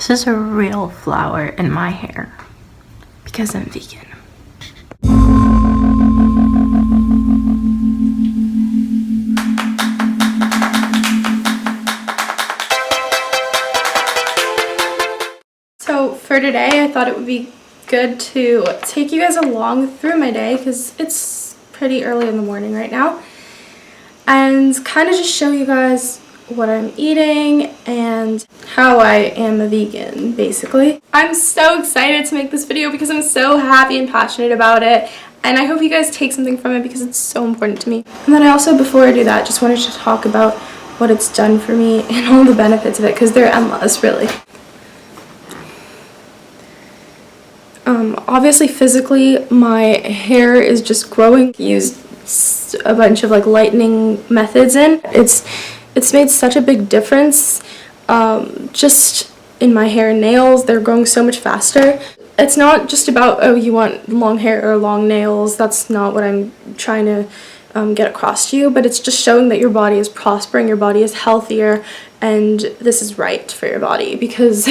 This is a real flower in my hair because I'm vegan. So for today, I thought it would be good to take you guys along through my day because it's pretty early in the morning right now, and kind of just show you guys what I'm eating and how I am a vegan, basically. I'm so excited to make this video because I'm so happy and passionate about it, and I hope you guys take something from it because it's so important to me. And then I also, before I do that, just wanted to talk about what it's done for me and all the benefits of it because they're endless, really. Obviously physically my hair is just growing. Used a bunch of like lightening methods in. It's made such a big difference just in my hair and nails. They're growing so much faster. It's not just about, oh, you want long hair or long nails. That's not what I'm trying to get across to you, but it's just showing that your body is prospering, your body is healthier, and this is right for your body because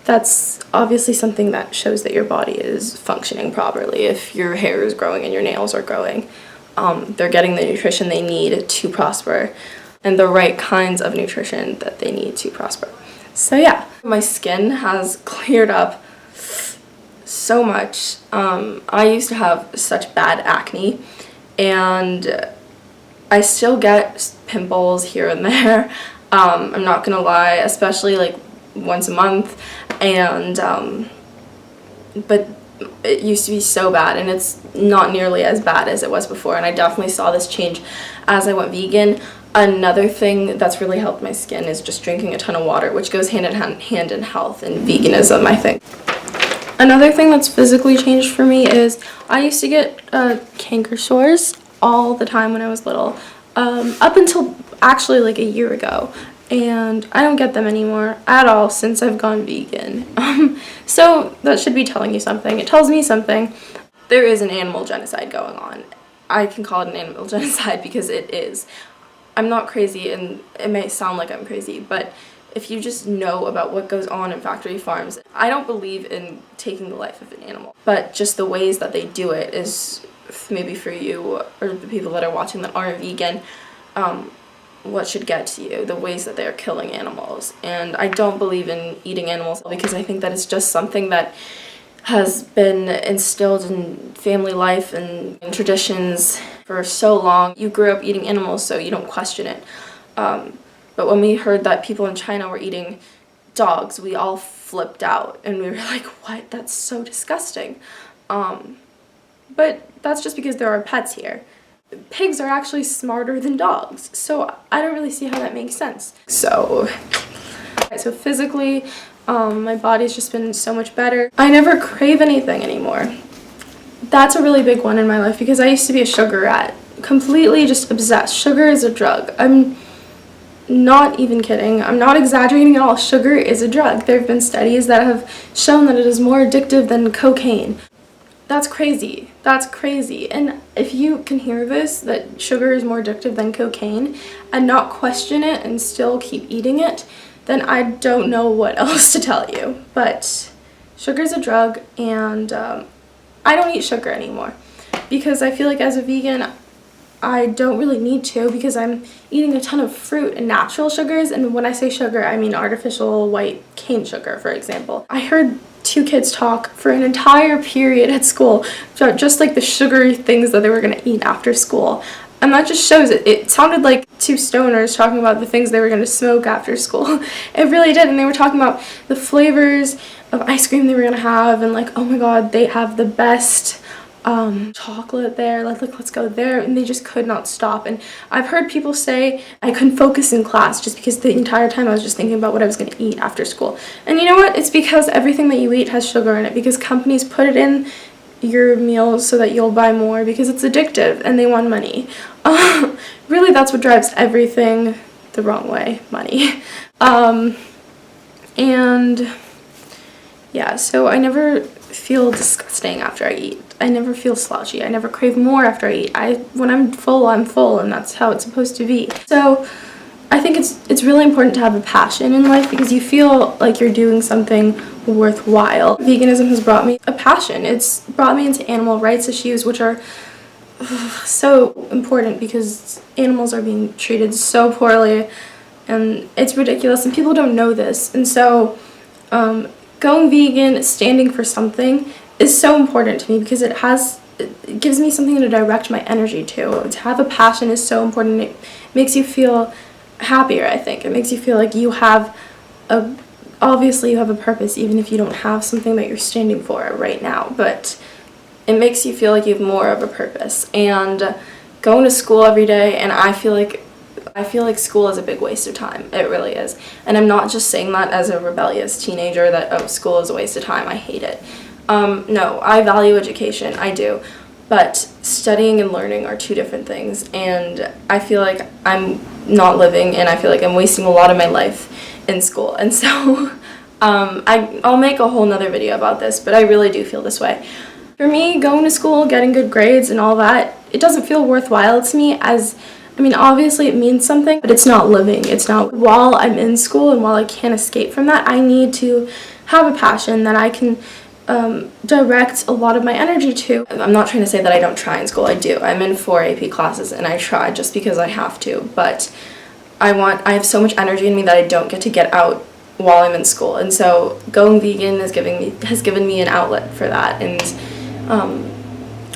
that's obviously something that shows that your body is functioning properly. If your hair is growing and your nails are growing, they're getting the nutrition they need to prosper and the right kinds of nutrition that they need to prosper. So yeah, my skin has cleared up so much. I used to have such bad acne, and I still get pimples here and there. I'm not gonna lie, especially like once a month, and but it used to be so bad, and it's not nearly as bad as it was before, and I definitely saw this change as I went vegan. Another thing that's really helped my skin is just drinking a ton of water, which goes hand in hand in health and veganism, I think. Another thing that's physically changed for me is I used to get canker sores all the time when I was little, up until actually like a year ago. And I don't get them anymore at all since I've gone vegan. So that should be telling you something. It tells me something. There is an animal genocide going on. I can call it an animal genocide because it is. I'm not crazy, and it may sound like I'm crazy, but if you just know about what goes on in factory farms, I don't believe in taking the life of an animal, but just the ways that they do it is maybe for you or the people that are watching that aren't vegan, what should get to you, the ways that they're killing animals. And I don't believe in eating animals because I think that it's just something that has been instilled in family life and in traditions for so long. You grew up eating animals, so you don't question it. But when we heard that people in China were eating dogs, we all flipped out and we were like, what? That's so disgusting. But that's just because there are pets here. Pigs are actually smarter than dogs, so I don't really see how that makes sense. So physically, my body's just been so much better. I never crave anything anymore. That's a really big one in my life because I used to be a sugar rat, completely just obsessed. Sugar is a drug. I'm not even kidding. I'm not exaggerating at all. Sugar is a drug. There have been studies that have shown that it is more addictive than cocaine. That's crazy. That's crazy. And if you can hear this, that sugar is more addictive than cocaine, and not question it and still keep eating it, then I don't know what else to tell you. But sugar is a drug, and I don't eat sugar anymore because I feel like as a vegan, I don't really need to because I'm eating a ton of fruit and natural sugars. And when I say sugar, I mean artificial white cane sugar, for example. I heard 2 kids talk for an entire period at school about just like the sugary things that they were going to eat after school. And that just shows it. It sounded like 2 stoners talking about the things they were going to smoke after school. It really did. And they were talking about the flavors of ice cream they were going to have, and like, oh my god, they have the best chocolate there, like let's go there, and they just could not stop. And I've heard people say I couldn't focus in class just because the entire time I was just thinking about what I was going to eat after school. And you know what? It's because everything that you eat has sugar in it, because companies put it in your meals so that you'll buy more because it's addictive and they want money. Really, that's what drives everything the wrong way, money. And yeah, so I never feel disgusting after I eat. I never feel slouchy. I never crave more after I eat. When I'm full, I'm full, and that's how it's supposed to be. So I think it's really important to have a passion in life because you feel like you're doing something worthwhile. Veganism has brought me a passion. It's brought me into animal rights issues, which are so important because animals are being treated so poorly, and it's ridiculous, and people don't know this. And so going vegan, standing for something, is so important to me because it gives me something to direct my energy to. To have a passion is so important. It makes you feel happier, I think. It makes you feel like you have obviously you have a purpose, even if you don't have something that you're standing for right now, but it makes you feel like you have more of a purpose. And going to school every day, and I feel like school is a big waste of time. It really is. And I'm not just saying that as a rebellious teenager that, oh, school is a waste of time, I hate it. No, I value education, I do. But studying and learning are two different things, and I feel like I'm not living, and I feel like I'm wasting a lot of my life in school. And so I'll make a whole nother video about this, but I really do feel this way. For me, going to school, getting good grades and all that, it doesn't feel worthwhile to me. Obviously it means something, but it's not living. It's not. While I'm in school and while I can't escape from that, I need to have a passion that I can direct a lot of my energy to. I'm not trying to say that I don't try in school. I do. I'm in 4 AP classes and I try just because I have to, but I have so much energy in me that I don't get to get out while I'm in school. And so going vegan has given me an outlet for that, and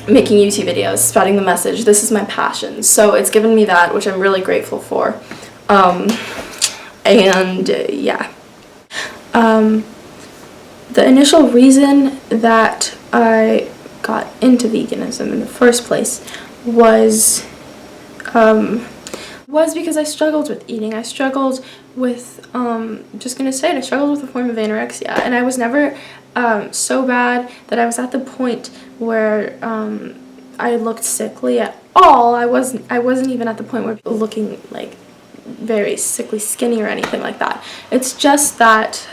making YouTube videos, spreading the message. This is my passion. So it's given me that, which I'm really grateful for. The initial reason that I got into veganism in the first place was because I struggled with eating. I struggled with, I struggled with a form of anorexia, and I was never so bad that I was at the point where I looked sickly at all. I wasn't even at the point where looking like very sickly skinny or anything like that. It's just that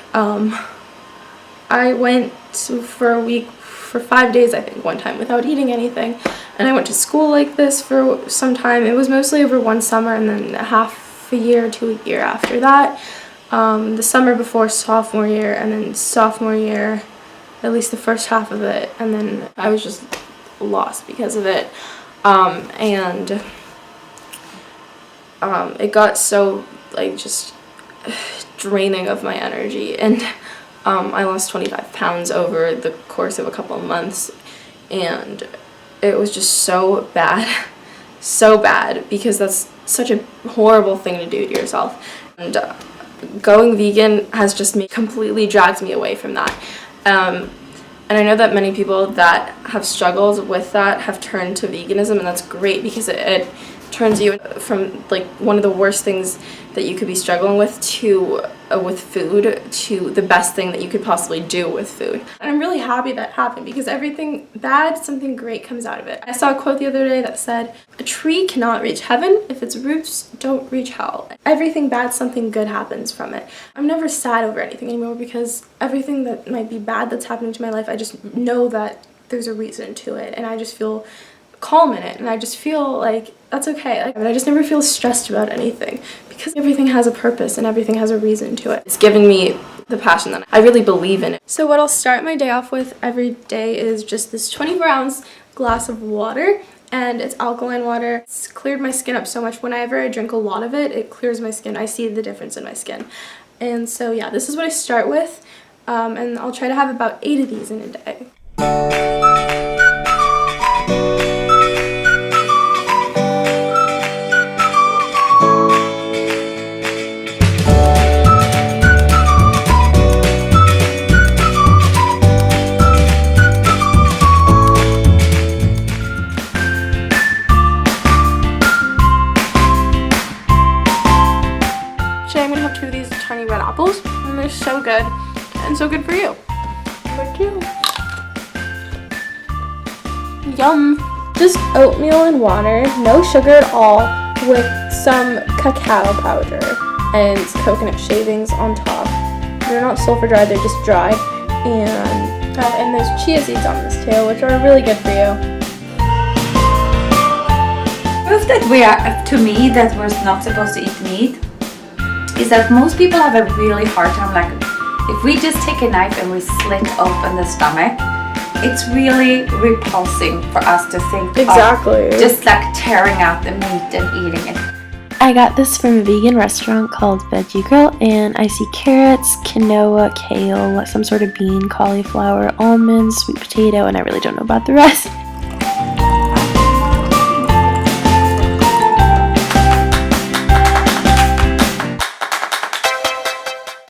I went for a week, for 5 days I think, one time without eating anything, and I went to school like this for some time. It was mostly over one summer and then half a year to a year after that. The summer before sophomore year, and then sophomore year, at least the first half of it, and then I was just lost because of it. It got so just draining of my energy, and I lost 25 pounds over the course of a couple of months, and it was just so bad because that's such a horrible thing to do to yourself. And going vegan has just completely dragged me away from that. And I know that many people that have struggled with that have turned to veganism, and that's great because it turns you from one of the worst things that you could be struggling with with food to the best thing that you could possibly do with food. And I'm really happy that happened because everything bad, something great comes out of it. I saw a quote the other day that said, "A tree cannot reach heaven if its roots don't reach hell." Everything bad, something good happens from it. I'm never sad over anything anymore because everything that might be bad that's happening to my life, I just know that there's a reason to it, and I just feel calm in it, and I just feel like that's okay. I just never feel stressed about anything because everything has a purpose and everything has a reason to it. It's given me the passion that I really believe in it. So what I'll start my day off with every day is just this 24-ounce glass of water, and it's alkaline water. It's cleared my skin up so much. Whenever I drink a lot of it, it clears my skin. I see the difference in my skin. And so yeah, this is what I start with, and I'll try to have about 8 of these in a day. Today I'm going to have 2 of these tiny red apples, and they're so good, and so good for you. For you. Yum! Just oatmeal and water, no sugar at all, with some cacao powder and coconut shavings on top. They're not sulfur dried, they're just dried, and there's chia seeds on this too, which are really good for you. Proof that to me, that we're not supposed to eat meat. is that most people have a really hard time, like if we just take a knife and we slit open the stomach, it's really repulsing for us to think Exactly. of just like tearing out the meat and eating it. I got this from a vegan restaurant called Veggie Grill, and I see carrots, quinoa, kale, some sort of bean, cauliflower, almonds, sweet potato, and I really don't know about the rest.